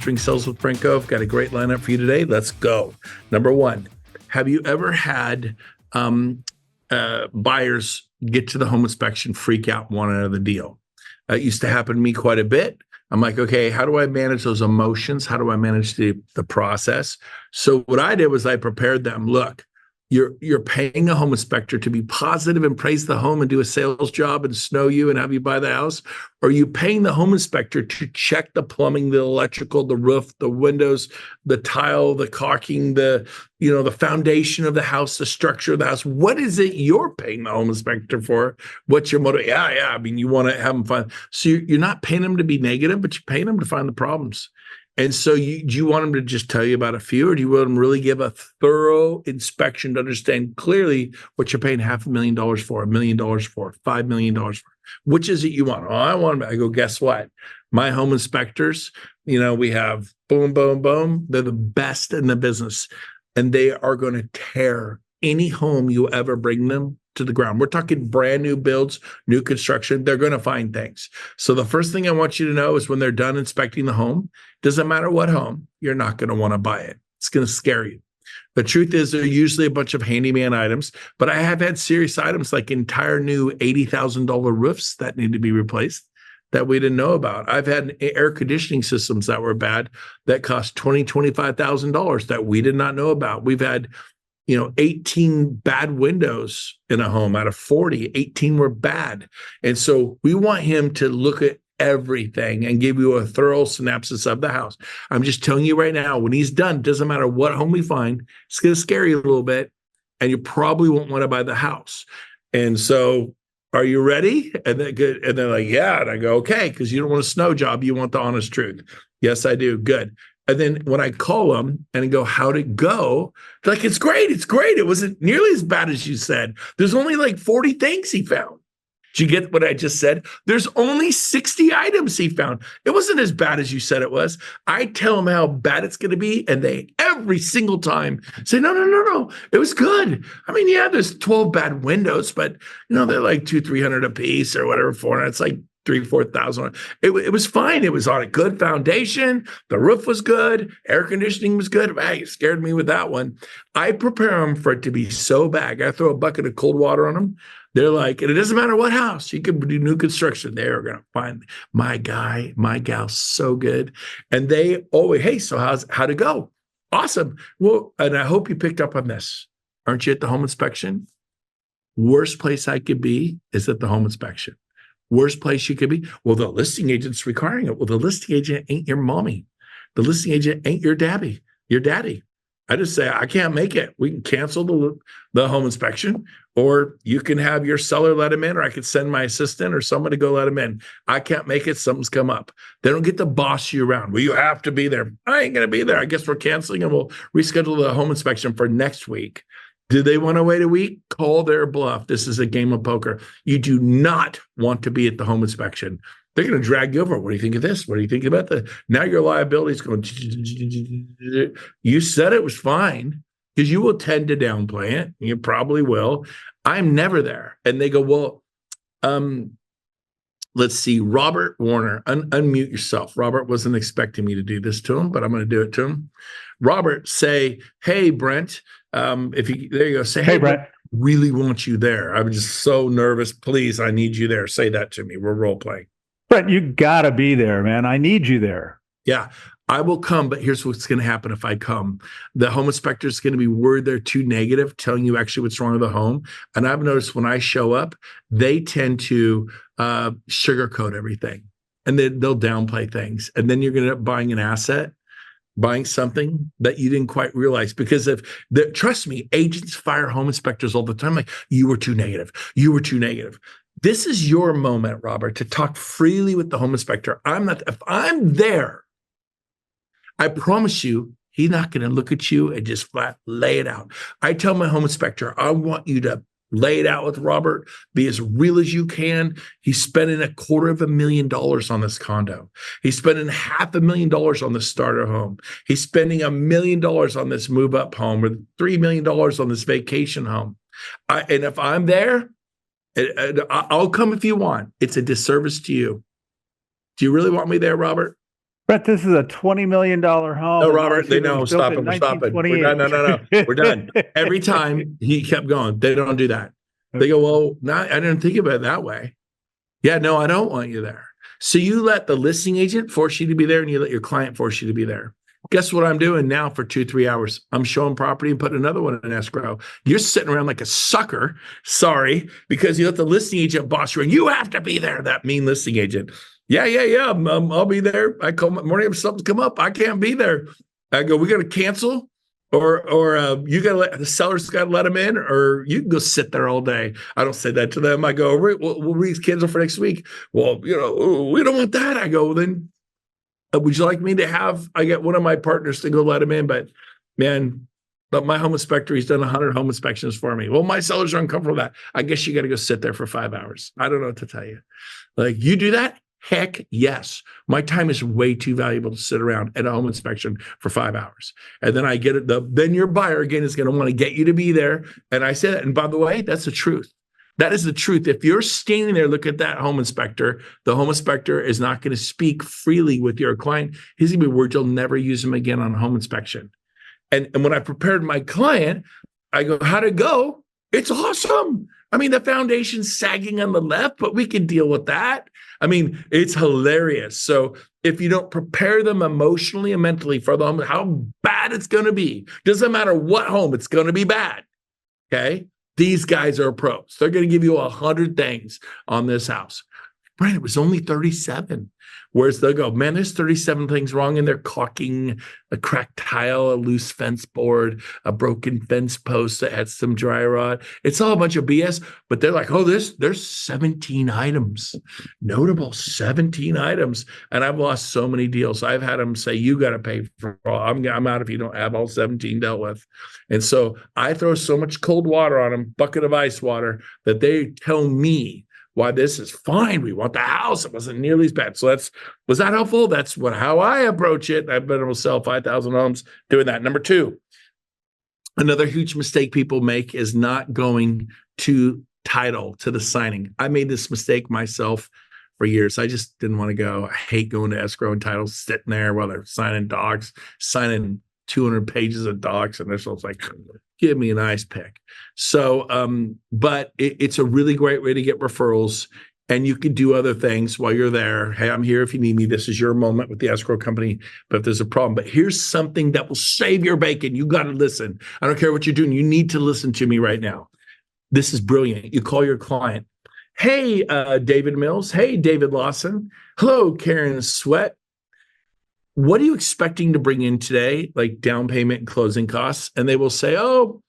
Mastering Sales with Brent Gove. Got a great lineup for you today. Let's go. Number one, have you ever had buyers get to the home inspection, freak out, want another deal? It used to happen to me quite a bit. I'm like, okay, how do I manage those emotions? How do I manage the process? So what I did was I prepared them. Look, you're paying a home inspector to be positive and praise the home and do a sales job and snow you and have you buy the house? Or are you paying the home inspector to check the plumbing, the electrical, the roof, the windows, the tile, the caulking, the foundation of the house, the structure of the house? What is it you're paying the home inspector for? What's your motive? Yeah. I mean, you want to have them fun. So you're not paying them to be negative, but you're paying them to find the problems. And so do you want them to just tell you about a few, or do you want them to really give a thorough inspection to understand clearly what you're paying $500,000 for, $1 million for, $5 million for? Which is it you want? Oh, I want them. I go, guess what? My home inspectors, we have boom, boom, boom. They're the best in the business, and they are going to tear any home you ever bring them to the ground. We're talking brand new builds, new construction. They're going to find things. So the first thing I want you to know is when they're done inspecting the home, doesn't matter what home, you're not going to want to buy it. It's going to scare you. The truth is they're usually a bunch of handyman items, but I have had serious items like entire new $80,000 roofs that need to be replaced that we didn't know about. I've had air conditioning systems that were bad that cost $20,000, $25,000 that we did not know about. We've had 18 bad windows in a home out of 40, 18 were bad. And so we want him to look at everything and give you a thorough synopsis of the house. I'm just telling you right now, when he's done, doesn't matter what home we find, it's going to scare you a little bit, and you probably won't want to buy the house. And so, are you ready? And they're like, yeah. And I go, okay, because you don't want a snow job. You want the honest truth. Yes, I do. Good. And then when I call them and I go, how'd it go? They're like, it's great. It's great. It wasn't nearly as bad as you said. There's only like 40 things he found. Did you get what I just said? There's only 60 items he found. It wasn't as bad as you said it was. I tell them how bad it's going to be, and they every single time say, no. It was good. I mean, yeah, there's 12 bad windows, but they're like $200-300 a piece or whatever, 400. It's like 3,000-4,000. It was fine. It was on a good foundation. The roof was good. Air conditioning was good. Hey, you scared me with that one. I prepare them for it to be so bad. I throw a bucket of cold water on them. They're like, and it doesn't matter what house. You could do new construction. They're going to find my guy, my gal so good. And they always, hey, so how'd it go? Awesome. Well, and I hope you picked up on this. Aren't you at the home inspection? Worst place I could be is at the home inspection. Worst place you could be? Well, the listing agent's requiring it. Well, the listing agent ain't your mommy. The listing agent ain't your daddy. I just say, I can't make it. We can cancel the home inspection, or you can have your seller let him in, or I could send my assistant or someone to go let him in. I can't make it. Something's come up. They don't get to boss you around. Well, you have to be there. I ain't going to be there. I guess we're canceling, and we'll reschedule the home inspection for next week. Do they want to wait a week? Call their bluff. This is a game of poker. You do not want to be at the home inspection. They're going to drag you over. What do you think of this? What do you think about that? Now your liability is going. You said it was fine, because you will tend to downplay it. You probably will. I'm never there. And they go, well, let's see. Robert Warner, unmute yourself. Robert wasn't expecting me to do this to him, but I'm going to do it to him. Robert, say, hey, Brent. There you go. Say, hey, Brent. Really want you there. I'm just so nervous. Please, I need you there. Say that to me. We're role playing. Brent, you gotta be there, man. I need you there. Yeah, I will come, but here's what's going to happen if I come. The home inspector is going to be worried they're too negative, telling you actually what's wrong with the home. And I've noticed when I show up, they tend to sugarcoat everything, and they'll downplay things. And then you're going to end up buying an asset, buying something that you didn't quite realize. Because trust me, agents fire home inspectors all the time. Like, you were too negative. You were too negative. This is your moment, Robert, to talk freely with the home inspector. If I'm there, I promise you, he's not going to look at you and just flat lay it out. I tell my home inspector, I want you to lay it out with Robert, be as real as you can. He's spending $250,000 on this condo. He's spending $500,000 on the starter home. He's spending $1 million on this move up home, or $3 million on this vacation home. And if I'm there, I'll come if you want. It's a disservice to you. Do you really want me there, Robert? Brent, this is a $20 million home No, in Robert, they Montecito. It know. was built Stop in it. We're stopping. We're done. No, no, no. We're done. 1928. Every time he kept going, they don't do that. They go, well, no, I didn't think about it that way. Yeah, no, I don't want you there. So you let the listing agent force you to be there and you let your client force you to be there. Guess what I'm doing now for 2-3 hours? I'm showing property and putting another one in escrow. You're sitting around like a sucker, sorry, because you let the listing agent boss you and you have to be there, that mean listing agent. Yeah. I'll be there. I call my morning if something's come up. I can't be there. I go, we got to cancel or you got to let the seller's got to let them in, or you can go sit there all day. I don't say that to them. I go, we'll reschedule for next week. Well, we don't want that. I go, then would you like me to have, I get one of my partners to go let him in, but man, but my home inspector, he's done 100 home inspections for me. Well, my sellers are uncomfortable with that. I guess you got to go sit there for 5 hours. I don't know what to tell you. Like, you do that? Heck yes. My time is way too valuable to sit around at a home inspection for 5 hours. And then I get it. Then your buyer again is going to want to get you to be there. And I say that. And by the way, that's the truth. That is the truth. If you're standing there, look at that home inspector, the home inspector is not going to speak freely with your client. He's going to be worried you'll never use him again on a home inspection. And when I prepared my client, I go, how'd it go? It's awesome. I mean, the foundation's sagging on the left, but we can deal with that. I mean, it's hilarious. So if you don't prepare them emotionally and mentally for the home, how bad it's going to be, doesn't matter what home, it's going to be bad. Okay. These guys are pros. They're going to give you 100 things on this house. Brent, it was only 37. Whereas they'll go, man, there's 37 things wrong. And they're caulking a cracked tile, a loose fence board, a broken fence post that had some dry rot. It's all a bunch of BS. But they're like, oh, there's 17 items. Notable 17 items. And I've lost so many deals. I've had them say, you got to pay for all. I'm out if you don't have all 17 dealt with. And so I throw so much cold water on them, bucket of ice water, that they tell me why this is fine. We want the house. It wasn't nearly as bad. So was that helpful? That's how I approach it. I've been able to sell 5,000 homes doing that. Number two, another huge mistake people make is not going to title, to the signing. I made this mistake myself for years. I just didn't want to go. I hate going to escrow and titles, sitting there while they're signing docs, signing 200 pages of docs. And this was like, give me an ice pick. So, but it's a really great way to get referrals, and you can do other things while you're there. Hey, I'm here if you need me. This is your moment with the escrow company. But if there's a problem, but here's something that will save your bacon. You got to listen. I don't care what you're doing. You need to listen to me right now. This is brilliant. You call your client. Hey, David Mills. Hey, David Lawson. Hello, Karen Sweat. What are you expecting to bring in today, like down payment and closing costs? And they will say, oh,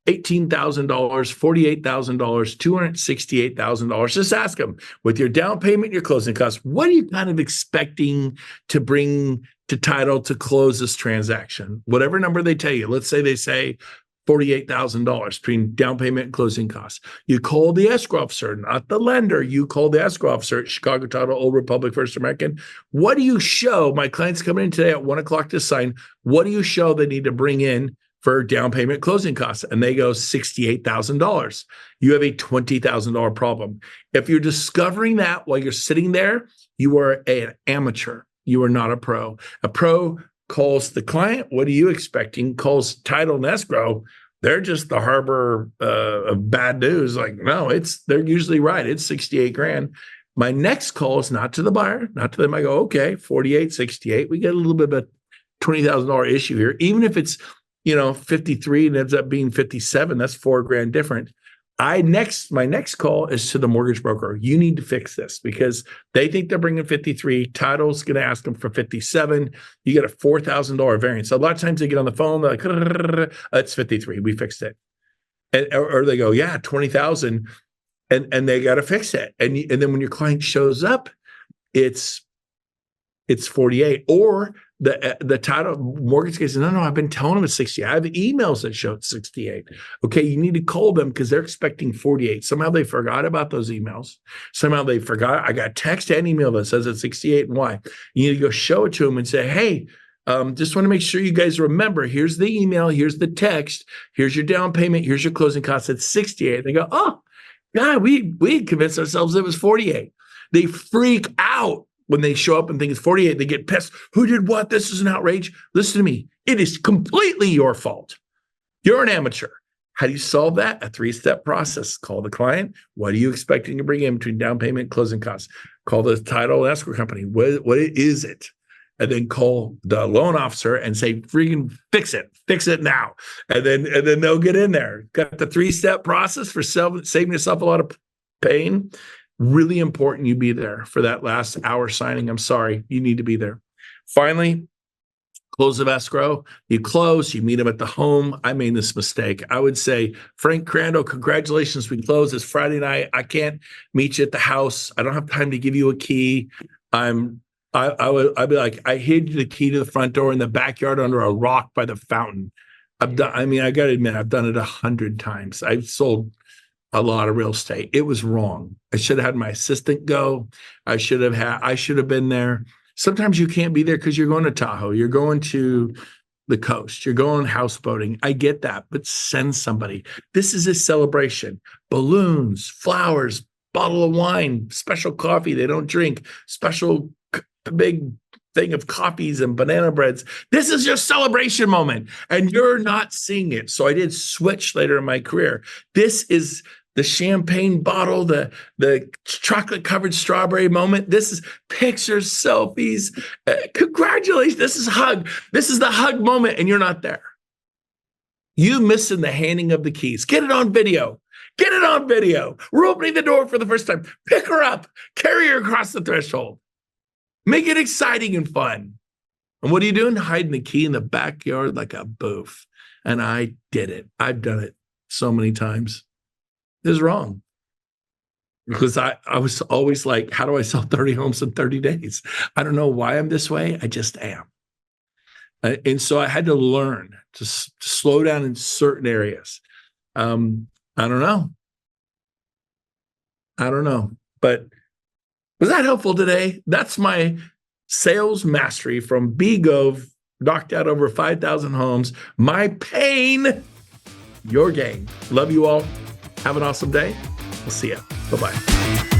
$18,000, $48,000, $268,000. Just ask them, with your down payment, your closing costs, what are you kind of expecting to bring to title to close this transaction? Whatever number they tell you. Let's say they say $48,000 between down payment and closing costs. You call the escrow officer, not the lender. You call the escrow officer at Chicago Title, Old Republic, First American. What do you show? My client's coming in today at 1:00 to sign. What do you show they need to bring in for down payment closing costs? And they go $68,000. You have a $20,000 problem. If you're discovering that while you're sitting there, you are an amateur. You are not a pro. A pro calls the client. What are you expecting? Calls title and escrow. They're just the harbor of bad news. Like, no, they're usually right. It's 68 grand. My next call is not to the buyer, not to them. I go, okay, 48, 68. We get a little bit of a $20,000 issue here. Even if it's, 53 and ends up being 57, that's $4,000 different. My next call is to the mortgage broker. You need to fix this because they think they're bringing 53. Title's going to ask them for 57. You get a $4,000 variance. So a lot of times they get on the phone, they're like, it's 53. We fixed it. Or they go, yeah, 20,000. And they got to fix it. And then when your client shows up, it's 48. Or the title mortgage case, no, I've been telling them it's 68. I have emails that show it's 68. Okay, you need to call them because they're expecting 48. Somehow they forgot about those emails. Somehow they forgot. I got text and email that says it's 68 and why. You need to go show it to them and say, hey, just want to make sure you guys remember, here's the email, here's the text, here's your down payment, here's your closing costs. It's 68. They go, oh, God, we had convinced ourselves it was 48. They freak out. when they show up and think it's 48, they get pissed. Who did what? This is an outrage. Listen to me. It is completely your fault. You're an amateur. How do you solve that? A 3-step process. Call the client. What are you expecting to bring in between down payment and closing costs? Call the title and escrow company. What is it? And then call the loan officer and say, freaking fix it now. And then they'll get in there. Got the 3-step process for saving yourself a lot of pain. Really important you be there for that last hour signing. I'm sorry, you need to be there. Finally, close of escrow. You close, you meet them at the home. I made this mistake. I would say, Frank Crandall, congratulations, we closed. It's Friday night. I can't meet you at the house. I don't have time to give you a key. I'd be like, I hid the key to the front door in the backyard under a rock by the fountain. I got to admit, I've done it 100 times. I've sold a lot of real estate. It was wrong. I should have had my assistant go. I should have been there. Sometimes you can't be there because you're going to Tahoe. You're going to the coast. You're going houseboating. I get that, but send somebody. This is a celebration. Balloons, flowers, bottle of wine, special coffee they don't drink, special big thing of coffees and banana breads. This is your celebration moment, and you're not seeing it. So I did switch later in my career. This is the champagne bottle, the chocolate-covered strawberry moment. This is pictures, selfies. Congratulations. This is hug. This is the hug moment, and you're not there. You missing the handing of the keys. Get it on video. Get it on video. We're opening the door for the first time. Pick her up. Carry her across the threshold. Make it exciting and fun. And what are you doing? Hiding the key in the backyard like a boof. And I did it. I've done it so many times. It was wrong. Because I was always like, how do I sell 30 homes in 30 days? I don't know why I'm this way. I just am. And so I had to learn to slow down in certain areas. I don't know. But was that helpful today? That's my sales mastery from Gove, knocked out over 5,000 homes. My pain, your gain. Love you all. Have an awesome day. We'll see you. Bye-bye.